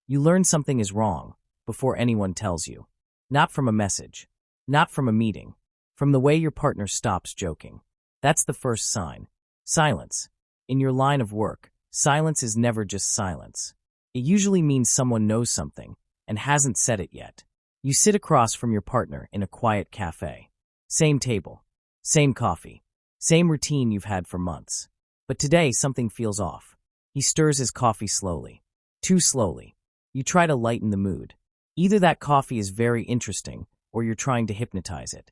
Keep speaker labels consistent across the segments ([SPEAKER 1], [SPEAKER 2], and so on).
[SPEAKER 1] You learn something is wrong before anyone tells you. Not from a message, not from a meeting, from the way your partner stops joking. That's the first sign. Silence. In your line of work, silence is never just silence. It usually means someone knows something and hasn't said it yet. You sit across from your partner in a quiet cafe. Same table, same coffee, same routine you've had for months. But today something feels off. He stirs his coffee slowly. Too slowly. You try to lighten the mood. Either that coffee is very interesting or you're trying to hypnotize it.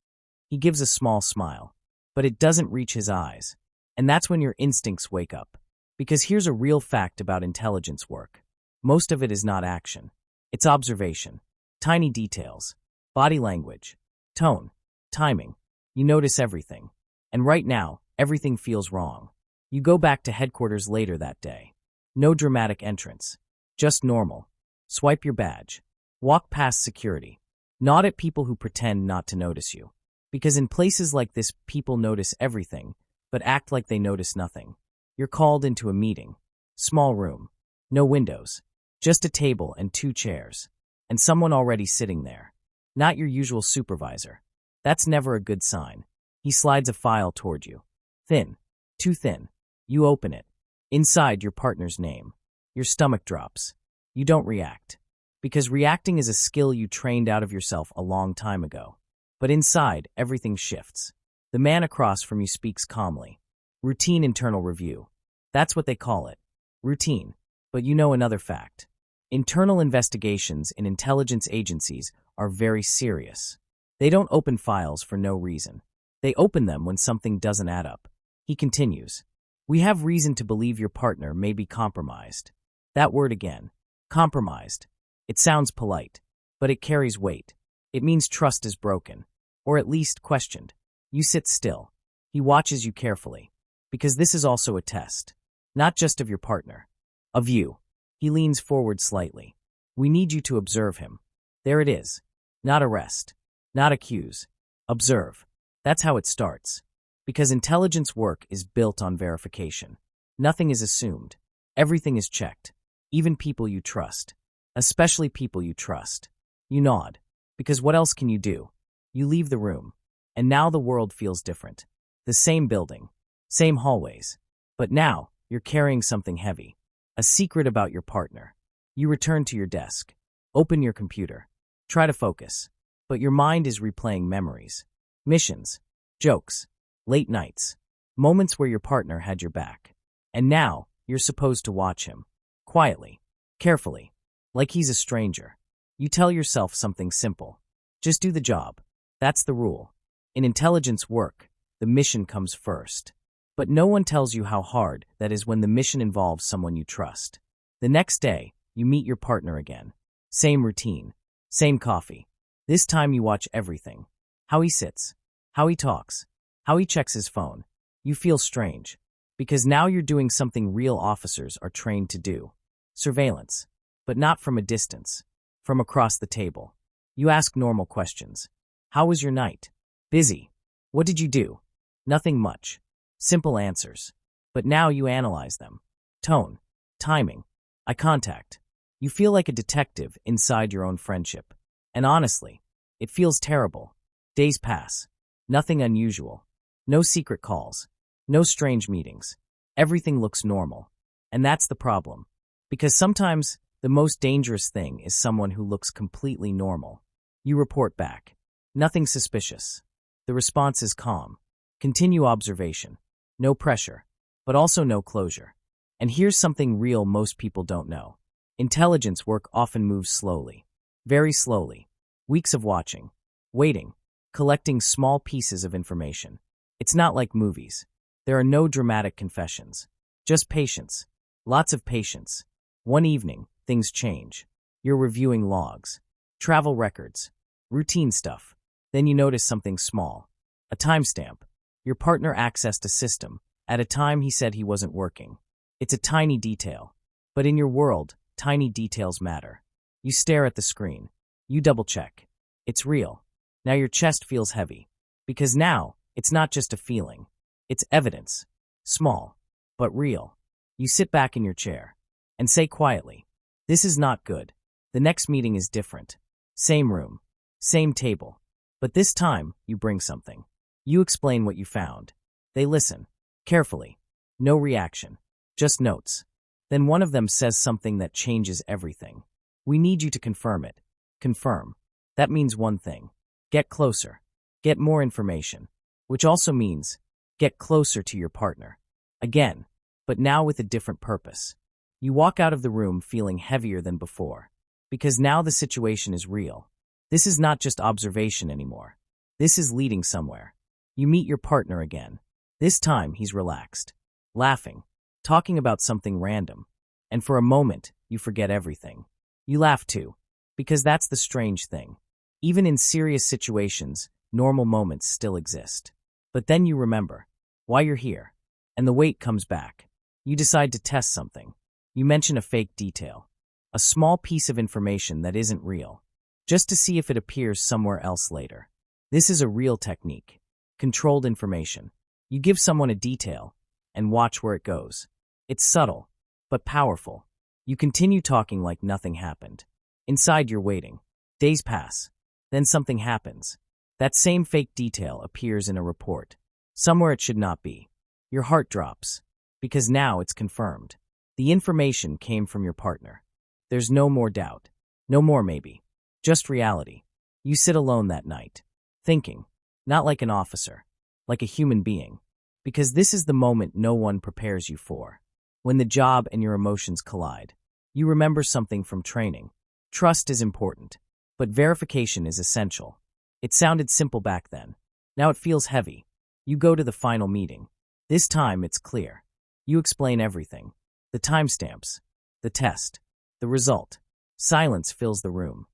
[SPEAKER 1] He gives a small smile, but it doesn't reach his eyes. And that's when your instincts wake up. Because here's a real fact about intelligence work. Most of it is not action. It's observation. Tiny details. Body language. Tone. Timing. You notice everything. And right now, everything feels wrong. You go back to headquarters later that day. No dramatic entrance. Just normal. Swipe your badge. Walk past security. Nod at people who pretend not to notice you. Because in places like this, people notice everything, but act like they notice nothing. You're called into a meeting. Small room. No windows. Just a table and 2 chairs. And someone already sitting there. Not your usual supervisor. That's never a good sign. He slides a file toward you. Thin. Too thin. You open it. Inside, your partner's name. Your stomach drops. You don't react. Because reacting is a skill you trained out of yourself a long time ago. But inside, everything shifts. The man across from you speaks calmly. Routine internal review. That's what they call it. Routine. But you know another fact. Internal investigations in intelligence agencies are very serious. They don't open files for no reason. They open them when something doesn't add up. He continues. We have reason to believe your partner may be compromised. That word again. Compromised. It sounds polite, but it carries weight. It means trust is broken, or at least questioned. You sit still. He watches you carefully, because this is also a test, not just of your partner, of you. He leans forward slightly. We need you to observe him. There it is. Not arrest, not accuse. Observe. That's how it starts. Because intelligence work is built on verification. Nothing is assumed. Everything is checked. Even people you trust. Especially people you trust. You nod. Because what else can you do? You leave the room. And now the world feels different. The same building. Same hallways. But now, you're carrying something heavy. A secret about your partner. You return to your desk. Open your computer. Try to focus. But your mind is replaying memories. Missions. Jokes. Late nights. Moments where your partner had your back. And now, you're supposed to watch him. Quietly. Carefully. Like he's a stranger. You tell yourself something simple. Just do the job. That's the rule. In intelligence work, the mission comes first. But no one tells you how hard that is when the mission involves someone you trust. The next day, you meet your partner again. Same routine. Same coffee. This time you watch everything. How he sits. How he talks. How he checks his phone. You feel strange. Because now you're doing something real officers are trained to do. Surveillance. But not from a distance. From across the table. You ask normal questions. How was your night? Busy. What did you do? Nothing much. Simple answers. But now you analyze them. Tone. Timing. Eye contact. You feel like a detective inside your own friendship. And honestly, it feels terrible. Days pass. Nothing unusual. No secret calls. No strange meetings. Everything looks normal. And that's the problem. Because sometimes, the most dangerous thing is someone who looks completely normal. You report back. Nothing suspicious. The response is calm. Continue observation. No pressure. But also no closure. And here's something real most people don't know. Intelligence work often moves slowly. Very slowly. Weeks of watching. Waiting. Collecting small pieces of information. It's not like movies. There are no dramatic confessions. Just patience. Lots of patience. One evening, things change. You're reviewing logs. Travel records. Routine stuff. Then you notice something small. A timestamp. Your partner accessed a system at a time he said he wasn't working. It's a tiny detail. But in your world, tiny details matter. You stare at the screen. You double-check. It's real. Now your chest feels heavy. Because now, it's not just a feeling. It's evidence. Small, but real. You sit back in your chair and say quietly, this is not good. The next meeting is different. Same room, same table. But this time, you bring something. You explain what you found. They listen. Carefully. No reaction. Just notes. Then one of them says something that changes everything. We need you to confirm it. Confirm. That means one thing. Get closer. Get more information. Which also means, get closer to your partner. Again, but now with a different purpose. You walk out of the room feeling heavier than before. Because now the situation is real. This is not just observation anymore. This is leading somewhere. You meet your partner again. This time he's relaxed. Laughing. Talking about something random. And for a moment, you forget everything. You laugh too. Because that's the strange thing. Even in serious situations, normal moments still exist. But then you remember why you're here. And the weight comes back. You decide to test something. You mention a fake detail. A small piece of information that isn't real. Just to see if it appears somewhere else later. This is a real technique. Controlled information. You give someone a detail and watch where it goes. It's subtle, but powerful. You continue talking like nothing happened. Inside you're waiting. Days pass. Then something happens. That same fake detail appears in a report. Somewhere it should not be. Your heart drops. Because now it's confirmed. The information came from your partner. There's no more doubt. No more maybe. Just reality. You sit alone that night. Thinking. Not like an officer. Like a human being. Because this is the moment no one prepares you for. When the job and your emotions collide. You remember something from training. Trust is important. But verification is essential. It sounded simple back then. Now it feels heavy. You go to the final meeting. This time it's clear. You explain everything. The timestamps. The test. The result. Silence fills the room.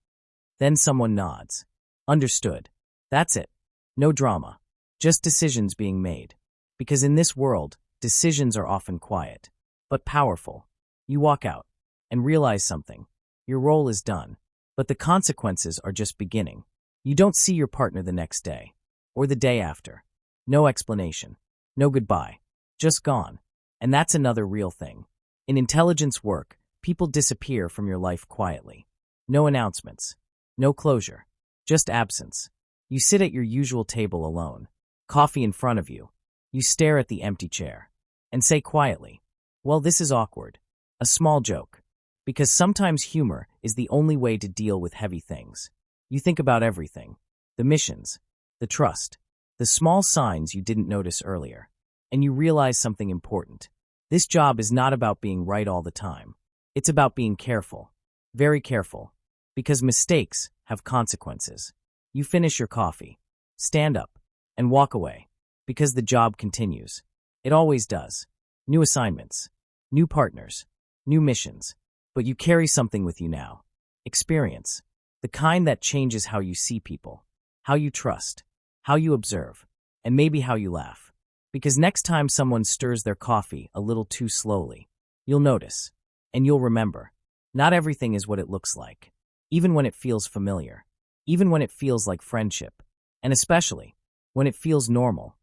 [SPEAKER 1] Then someone nods. Understood. That's it. No drama. Just decisions being made. Because in this world, decisions are often quiet. But powerful. You walk out. And realize something. Your role is done. But the consequences are just beginning. You don't see your partner the next day. Or the day after. No explanation. No goodbye. Just gone. And that's another real thing. In intelligence work, people disappear from your life quietly. No announcements. No closure. Just absence. You sit at your usual table alone. Coffee in front of you. You stare at the empty chair. And say quietly, well, this is awkward. A small joke. Because sometimes humor is the only way to deal with heavy things. You think about everything. The missions. The trust. The small signs you didn't notice earlier. And you realize something important. This job is not about being right all the time. It's about being careful. Very careful. Because mistakes have consequences. You finish your coffee. Stand up. And walk away. Because the job continues. It always does. New assignments. New partners. New missions. But you carry something with you now. Experience. The kind that changes how you see people. How you trust. How you observe. And maybe how you laugh. Because next time someone stirs their coffee a little too slowly, you'll notice. And you'll remember. Not everything is what it looks like. Even when it feels familiar. Even when it feels like friendship. And especially when it feels normal.